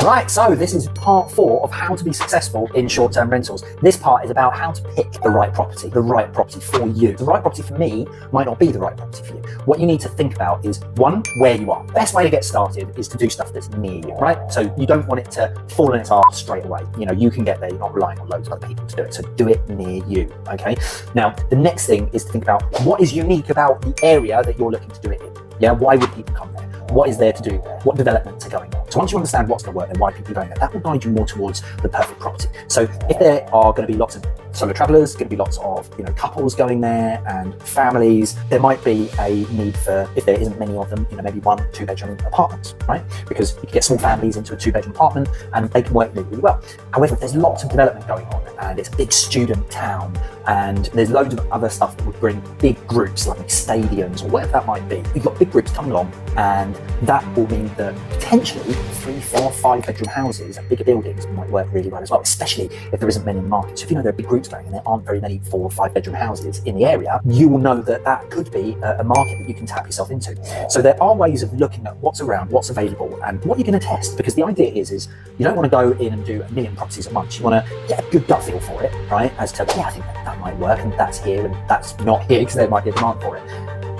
Right, so this is part 4 of how to be successful in short-term rentals. This part is about how to pick the right property for you. The right property for me might not be the right property for you. What you need to think about is, 1, where you are. Best way to get started is to do stuff that's near you, right? So you don't want it to fall in its arse straight away. You know, you can get there, you're not relying on loads of other people to do it. So do it near you, okay? Now, the next thing is to think about what is unique about the area that you're looking to do it in. Yeah, why would people come there? What is there to do there? What developments are going on? So once you understand what's going to work and why people are going there, that will guide you more towards the perfect property. So if there are going to be lots of solo travelers, going to be lots of couples going there and families, there might be a need for, if there isn't many of them, maybe 1 or 2 bedroom apartments, right? Because you can get small families into a 2-bedroom apartment and they can work really, really well. However, if there's lots of development going on and it's a big student town and there's loads of other stuff that would bring big groups like stadiums or whatever that might be, you've got big groups coming along, and that will mean that potentially 3, 4, 5 bedroom houses and bigger buildings might work really well as well, especially if there isn't many in the market. So if there are big groups going and there aren't very many 4 or 5 bedroom houses in the area, you will know that that could be a market that you can tap yourself into. So there are ways of looking at what's around, what's available, and what you're going to test, because the idea is you don't want to go in and do 1 million properties at once. You want to get a good gut feel for it, right? As to, I think that might work, and that's here and that's not here, because there might be a demand for it.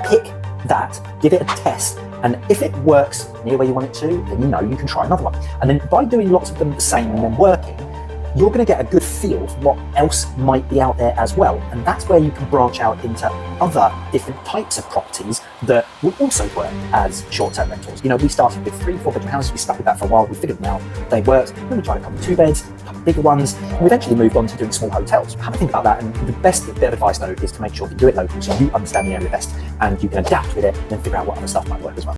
Pick that, give it a test, and if it works near where you want it to, then you can try another one. And then by doing lots of them the same and then working, you're going to get a good feel for what else might be out there as well. And that's where you can branch out into other different types of properties that will also work as short-term rentals. We started with 3, 4 bedroom houses. We stuck with that for a while. We figured them out. They worked. Then we tried a couple of 2 beds, a couple of bigger ones. And we eventually moved on to doing small hotels. Have a think about that. And the best bit of advice, though, is to make sure you do it local so you understand the area best and you can adapt with it and then figure out what other stuff might work as well.